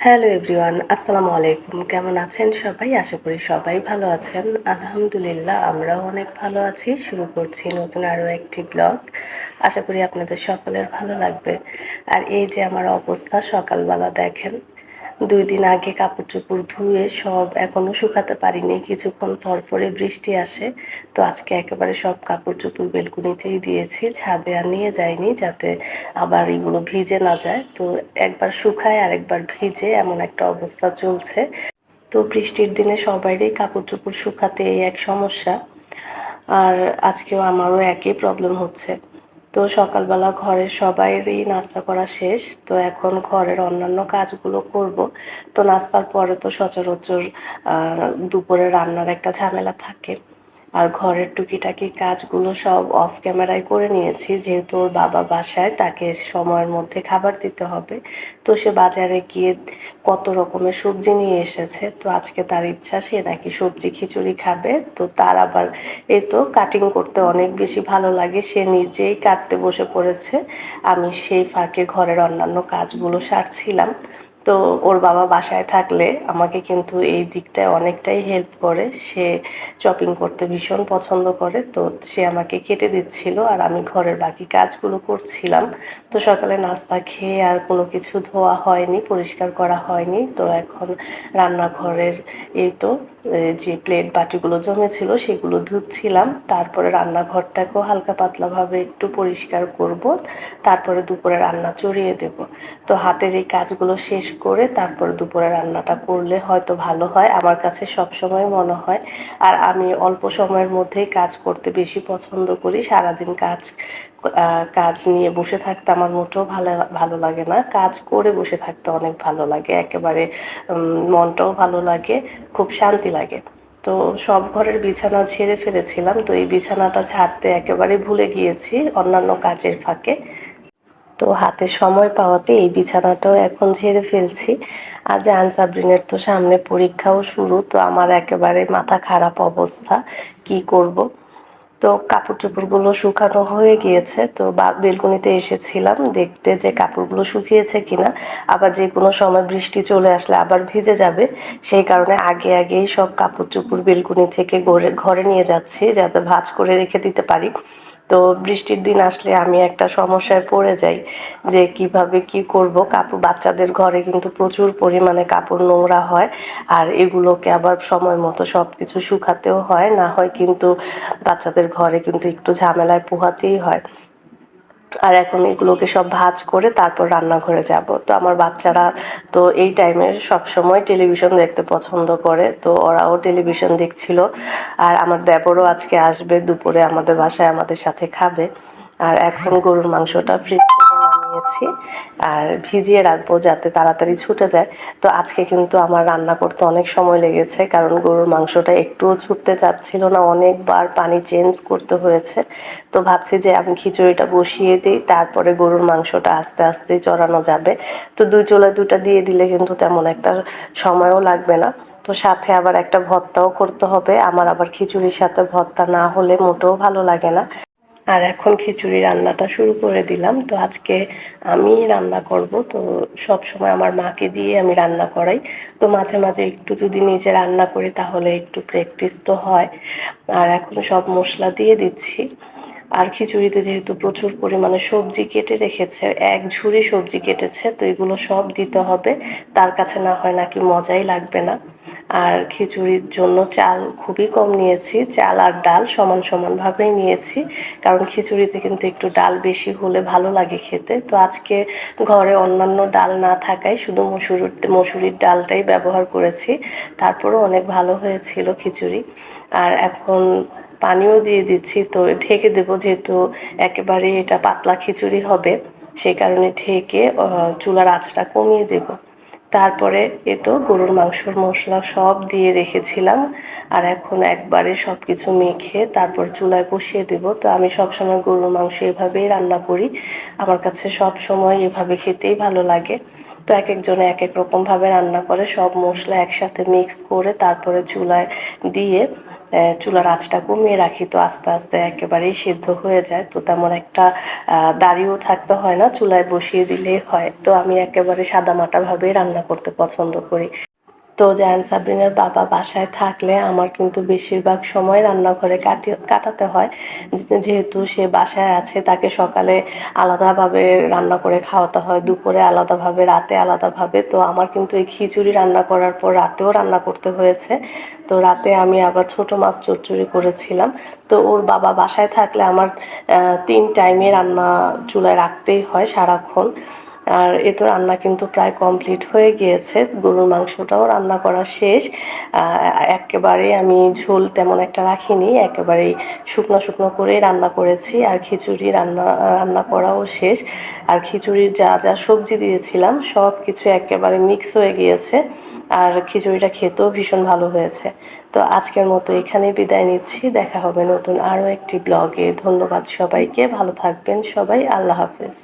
Hello everyone, আসসালামু আলাইকুম। কেমন আছেন সবাই? আশা করি সবাই ভালো আছেন। আলহামদুলিল্লাহ আমরাও অনেক ভালো আছি। শুরু করছি নতুন আরও একটি ব্লগ। আশা করি আপনাদের সকলের ভালো লাগবে। আর এই যে আমার অবস্থা, সকালবেলা দেখেন 2 দিন আগে কাপড় চোপড় ধুয়ে সব এখনও শুকাতে পারিনি, কিছুক্ষণ পর পরে বৃষ্টি আসে। তো আজকে একেবারে সব কাপড় চোপড় বেলকুনিতেই দিয়েছি, ছাদে আর নিয়ে যাইনি যাতে আবার এগুলো ভিজে না যায়। তো একবার শুকায় আর একবার ভিজে এমন একটা অবস্থা চলছে। তো বৃষ্টির দিনে সবারই কাপড় চোপড় শুকাতে এই এক সমস্যা। আর আজকেও আমারও একই প্রবলেম হচ্ছে। তো সকালবেলা ঘরের সবাইয়েরই নাস্তা করা শেষ। তো এখন ঘরের অন্যান্য কাজগুলো করব। তো নাস্তার পরে তো সচরাচর দুপুরে রান্নার একটা ঝামেলা থাকে। আর ঘরের টুকিটাকি কাজগুলো সব অফ ক্যামেরায় করে নিয়েছি, যেহেতু ওর বাবা বাসায়, তাকে সময়ের মধ্যে খাবার দিতে হবে। তো সে বাজারে গিয়ে কত রকমের সবজি নিয়ে এসেছে। তো আজকে তার ইচ্ছা সে নাকি সবজি খিচুড়ি খাবে। তো তার আবার এই তো কাটিং করতে অনেক বেশি ভালো লাগে, সে নিজেই কাটতে বসে পড়েছে। আমি সেই ফাঁকে ঘরের অন্যান্য কাজগুলো সারছিলাম। তো ওর বাবা বাসায় থাকলে আমাকে কিন্তু এই দিকটায় অনেকটাই হেল্প করে। সে চপিং করতে ভীষণ পছন্দ করে, তো সে আমাকে কেটে দিচ্ছিল আর আমি ঘরের বাকি কাজগুলো করছিলাম। তো সকালে নাস্তা খেয়ে আর কোনো কিছু ধোয়া হয়নি, পরিষ্কার করা হয়নি। তো এখন রান্নাঘরের এই তো যে প্লেট বাটিগুলো জমেছিল সেগুলো ধুচ্ছিলাম। তারপরে রান্নাঘরটাকেও হালকা পাতলাভাবে একটু পরিষ্কার করব, তারপরে দুপুরে রান্না চড়িয়ে দেব। তো হাতের এই কাজগুলো শেষ করে তারপরে দুপুরে রান্নাটা করলে হয়তো ভালো হয়, আমার কাছে সবসময় মনে হয়। আর আমি অল্প সময়ের মধ্যেই কাজ করতে বেশি পছন্দ করি। সারাদিন কাজ নিয়ে বসে থাকতে আমার মোটেও ভালো ভালো লাগে না। কাজ করে বসে থাকতে অনেক ভালো লাগে, একেবারে মনটাও ভালো লাগে, খুব শান্তি লাগে। তো সব ঘরের বিছানা ঝেড়ে ফেলেছিলাম, তো এই বিছানাটা ঝাড়তে একেবারে ভুলে গিয়েছি অন্যান্য কাজের ফাঁকে। তো হাতে সময় পাওয়াতে এই বিছানাটাও এখন ঝেড়ে ফেলছি। আর জাহান সাবরিনের তো সামনে পরীক্ষাও শুরু, তো আমার একেবারে মাথা খারাপ অবস্থা, কি করব। তো কাপড় চোপড়গুলো শুকানো হয়ে গিয়েছে, তো বেলকনিতে এসেছিলাম দেখতে যে কাপড়গুলো শুকিয়েছে কিনা। আবার যে কোনো সময় বৃষ্টি চলে আসলে আবার ভিজে যাবে, সেই কারণে আগেই সব কাপড় চোপড় বেলকনি থেকে ঘরে নিয়ে যাচ্ছি যাতে ভাঁজ করে রেখে দিতে পারি। তো বৃষ্টির দিন আসলে আমি একটা সমস্যায় পড়ে যাই যে কিভাবে কি করব। বাচ্চাদের ঘরে কিন্তু প্রচুর পরিমাণে কাপড় নোংরা হয়, আর এগুলোকে আবার সময় মতো সব কিছু শুকাতেও হয়, না হয় কিন্তু বাচ্চাদের ঘরে কিন্তু একটু ঝামেলায় পোহাতেই হয়। আর এখন এগুলোকে সব ভাঁজ করে তারপর রান্নাঘরে যাব। তো আমার বাচ্চারা তো এই টাইমে সবসময় টেলিভিশন দেখতে পছন্দ করে, তো ওরাও টেলিভিশন দেখছিল। আর আমার দেবরও আজকে আসবে দুপুরে আমাদের বাসায়, আমাদের সাথে খাবে। আর এখন গরুর মাংসটা ফ্রিজ থেকে নামিয়েছি আর ভিজিয়ে রাখবো যাতে তাড়াতাড়ি ছুটে যায়। তো আজকে কিন্তু আমার রান্না করতে অনেক সময় লেগেছে, কারণ গরুর মাংসটা একটুও ছুটতে চাচ্ছিল না, অনেকবার পানি চেঞ্জ করতে হয়েছে। তো ভাবছি যে আমি খিচুড়িটা বসিয়ে দিই, তারপরে গরুর মাংসটা আস্তে আস্তে চড়ানো যাবে। তো দুই চুলায় দুটা দিয়ে দিলে কিন্তু তেমন একটা সময়ও লাগবে না। তো সাথে আবার একটা ভর্তাও করতে হবে, আমার আবার খিচুড়ির সাথে ভর্তা না হলে মোটেও ভালো লাগে না। আর এখন খিচুড়ি রান্নাটা শুরু করে দিলাম। তো আজকে আমি রান্না করব, তো সব সময় আমার মাকে দিয়ে আমি রান্না করাই। তো মাঝে মাঝে একটু যদি নিজে রান্না করি তাহলে একটু প্র্যাকটিস তো হয়। আর এখন সব মশলা দিয়ে দিচ্ছি। আর খিচুড়িতে যেহেতু প্রচুর পরিমাণে সবজি কেটে রেখেছে, এক ঝুড়ি সবজি কেটেছে, তো এগুলো সব দিতে হবে। তার কাছে না হয় নাকি মজাই লাগবে না। আর খিচুড়ির জন্য চাল খুবই কম নিয়েছি, চাল আর ডাল সমান সমানভাবেই নিয়েছি, কারণ খিচুড়িতে কিন্তু একটু ডাল বেশি হলে ভালো লাগে খেতে। তো আজকে ঘরে অন্যান্য ডাল না থাকায় শুধু মসুরির ডালটাই ব্যবহার করেছি, তারপরেও অনেক ভালো হয়েছিল খিচুড়ি। আর এখন পানিও দিয়ে দিচ্ছি, তো ঢেকে দেবো, যেহেতু একেবারে এটা পাতলা খিচুড়ি হবে, সেই কারণে ঢেকে চুলার আঁচটা কমিয়ে দেব। তারপরে তো গরুর মাংসর মশলা সব দিয়ে রেখেছিলাম, আর এখন একবারে সব কিছু মেখে তারপর চুলায় বসিয়ে দেব। তো আমি সবসময় গরুর মাংস এভাবেই রান্না করি, আমার কাছে সব সময় এভাবে খেতেই ভালো লাগে। তো এক একজনে এক এক রকমভাবে রান্না করে, সব মশলা একসাথে মিক্স করে তারপরে চুলায় দিয়ে চুলার আঁচটা কমিয়ে রাখি, তো আস্তে আস্তে একেবারেই সিদ্ধ হয়ে যায়। তো তেমন একটা দাঁড়িয়েও থাকতে হয় না, চুলায় বসিয়ে দিলেই হয়। তো আমি একেবারে সাদামাটাভাবেই রান্না করতে পছন্দ করি। তো জায়ান সাবরিনার বাবা বাসায় থাকলে আমার কিন্তু বেশিরভাগ সময় রান্নাঘরে কাটাতে হয়, যেহেতু সে বাসায় আছে। তাকে সকালে আলাদাভাবে রান্না করে খাওয়াতে হয়, দুপুরে আলাদাভাবে, রাতে আলাদাভাবে। তো আমার কিন্তু এই খিচুড়ি রান্না করার পর রাতেও রান্না করতে হয়েছে। তো রাতে আমি আবার ছোটো মাছ চচ্চড়ি করেছিলাম। তো ওর বাবা বাসায় থাকলে আমার 3 টাইমে রান্না চুলায় রাখতেই হয় সারাক্ষণ। আর এ তো রান্না কিন্তু প্রায় কমপ্লিট হয়ে গিয়েছে, গরুর মাংসটাও রান্না করা শেষ। একেবারেই আমি ঝোল তেমন একটা রাখিনি, একেবারেই শুকনো শুকনো করেই রান্না করেছি। আর খিচুড়ি রান্না রান্না করাও শেষ। আর খিচুড়ির যা যা সবজি দিয়েছিলাম সব কিছু একেবারে মিক্স হয়ে গিয়েছে। আর খিচুড়িটা খেতেও ভীষণ ভালো হয়েছে। তো আজকের মতো এখানেই বিদায় নিচ্ছি, দেখা হবে নতুন আরও একটি ব্লগে। ধন্যবাদ সবাইকে, ভালো থাকবেন সবাই, আল্লাহ হাফেজ।